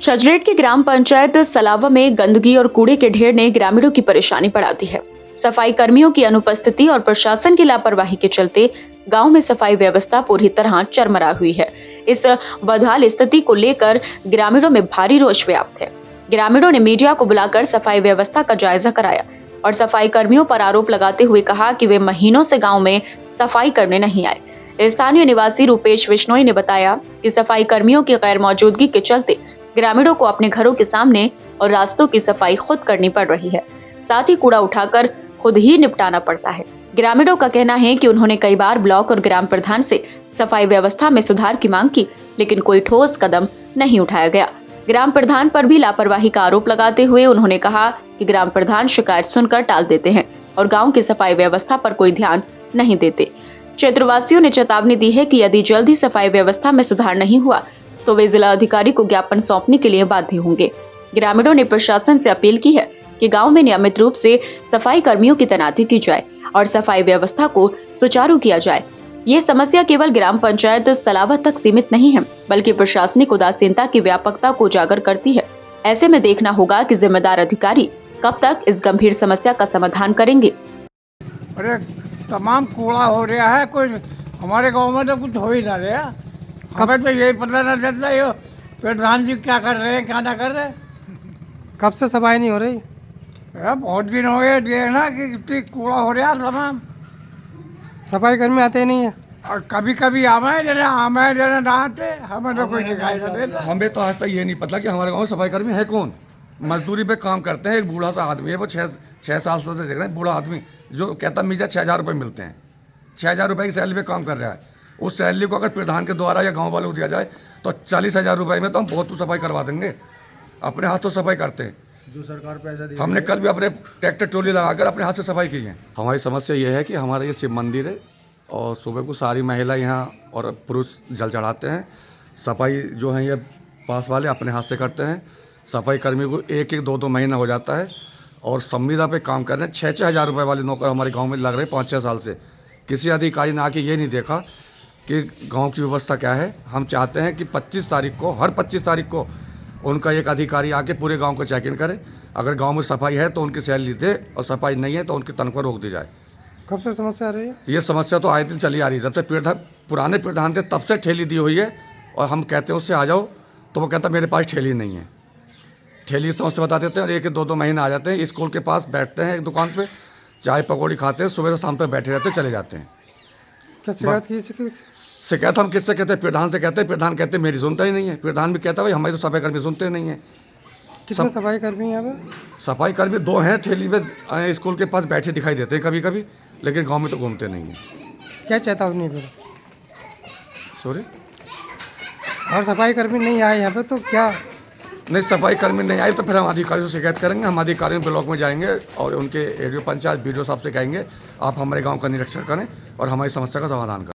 छजलेट की ग्राम पंचायत सलावा में गंदगी और कूड़े के ढेर ने ग्रामीणों की परेशानी बढ़ा दी है। सफाई कर्मियों की अनुपस्थिति और प्रशासन की लापरवाही के चलते गांव में सफाई व्यवस्था पूरी तरह चरमरा हुई है। इस बदहाल स्थिति को लेकर ग्रामीणों में भारी रोष व्याप्त है। ग्रामीणों ने मीडिया को बुलाकर सफाई व्यवस्था का जायजा कराया और सफाई कर्मियों पर आरोप लगाते हुए कहा कि वे महीनों से गाँव में सफाई करने नहीं आए। स्थानीय निवासी रूपेश बिश्नोई ने बताया कि सफाई कर्मियों की गैर मौजूदगी के चलते ग्रामीणों को अपने घरों के सामने और रास्तों की सफाई खुद करनी पड़ रही है। साथ ही कूड़ा उठाकर खुद ही निपटाना पड़ता है। ग्रामीणों का कहना है कि उन्होंने कई बार ब्लॉक और ग्राम प्रधान से सफाई व्यवस्था में सुधार की मांग की, लेकिन कोई ठोस कदम नहीं उठाया गया। ग्राम प्रधान पर भी लापरवाही का आरोप लगाते हुए उन्होंने कहा कि ग्राम प्रधान शिकायत सुनकर टाल देते हैं और गाँव की सफाई व्यवस्था पर कोई ध्यान नहीं देते। क्षेत्रवासियों ने चेतावनी दी है कि यदि जल्दी सफाई व्यवस्था में सुधार नहीं हुआ तो वे जिला अधिकारी को ज्ञापन सौंपने के लिए बाध्य होंगे। ग्रामीणों ने प्रशासन से अपील की है कि गांव में नियमित रूप से सफाई कर्मियों की तैनाती की जाए और सफाई व्यवस्था को सुचारू किया जाए। ये समस्या केवल ग्राम पंचायत सलावा तक सीमित नहीं है, बल्कि प्रशासनिक उदासीनता की व्यापकता को उजागर करती है। ऐसे में देखना होगा कि जिम्मेदार अधिकारी कब तक इस गंभीर समस्या का समाधान करेंगे। अरे तमाम कूड़ा हो रहा है, कोई हमारे गांव में तो कुछ हो ही ना रहा। हमें तो यही पता ना चलता है प्रधान जी क्या कर रहे हैं क्या ना कर रहे हैं। कब से सफाई नहीं हो रही? बहुत दिन हो गए देखना कि इतनी कूड़ा हो रहा है तमाम। सफाई कर्मी आते ही नहीं है। और कभी कभी आमे जने ना आते, हमें तो कोई दिखाई नहीं देता। हमें तो आज तक ये नहीं पता कि हमारे गांव में सफाई कर्मी है कौन। मजदूरी पे काम करते हैं। एक बूढ़ा सा आदमी है, वो छः साल से देख रहे हैं। बूढ़ा आदमी जो कहता मुझे 6,000 रुपये मिलते हैं, 6,000 रुपये की सैलरी पे काम कर रहा है। उस सैलरी को अगर प्रधान के द्वारा या गांव वालों को दिया जाए तो 40,000 रुपये में तो हम बहुत सफाई करवा देंगे। अपने हाथों सफाई करते हैं। जो सरकार पैसा दी, हमने कल भी अपने ट्रैक्टर ट्रॉली लगाकर अपने हाथ से सफाई की है। हमारी समस्या ये है कि हमारा ये शिव मंदिर है और सुबह को सारी महिला यहाँ और पुरुष जल चढ़ाते हैं। सफाई जो है ये पास वाले अपने हाथ से करते हैं। सफाई कर्मी को 1-1, 2-2 महीना हो जाता है और संविदा पे काम कर रहे हैं। 6-6 हज़ार रुपये वाले नौकर हमारे गांव में लग रहे हैं 5-6 साल से। किसी अधिकारी ने आके ये नहीं देखा कि गांव की व्यवस्था क्या है। हम चाहते हैं कि 25 तारीख को, हर 25 तारीख को उनका एक अधिकारी आके पूरे गांव को चेक इन करे। अगर गांव में सफाई है तो उनकी सैलरी दे और सफाई नहीं है तो उनकी तनख्वाह रोक दी जाए। कब से समस्या आ रही है? ये समस्या तो आए दिन चली आ रही है। जब से पुराने प्रधान थे तब से ठेली दी हुई है और हम कहते हैं उससे आ जाओ तो वो कहता मेरे पास ठेली नहीं है। ठेली की समस्या बता देते हैं और 1-2 महीने आ जाते हैं। स्कूल के पास बैठते हैं एक दुकान पे, चाय पकौड़ी खाते हैं, सुबह से शाम तक बैठे रहते चले जाते हैं। क्या शिकायत की? शिकायत हम किससे कहते हैं? प्रधान से कहते हैं। प्रधान कहते हैं मेरी सुनता ही नहीं है। प्रधान भी कहता है भाई हमारी तो सफाई कर्मी सुनते नहीं है। कितने सफाई कर्मी यहाँ पे? सफाई कर्मी 2 हैं, ठेली में स्कूल के पास बैठे दिखाई देते हैं कभी कभी, लेकिन गांव में तो घूमते नहीं हैं। क्या चेतावनी फिर? सॉरी, और सफाई कर्मी नहीं आए यहाँ पे तो क्या? नहीं, सफाई कर्मी नहीं आए तो फिर हम अधिकारियों से शिकायत करेंगे। हम अधिकारियों ब्लॉक में जाएंगे और उनके एडीओ पंचायत BDO साहब से कहेंगे आप हमारे गाँव का निरीक्षण करें और हमारी समस्या का समाधान करें।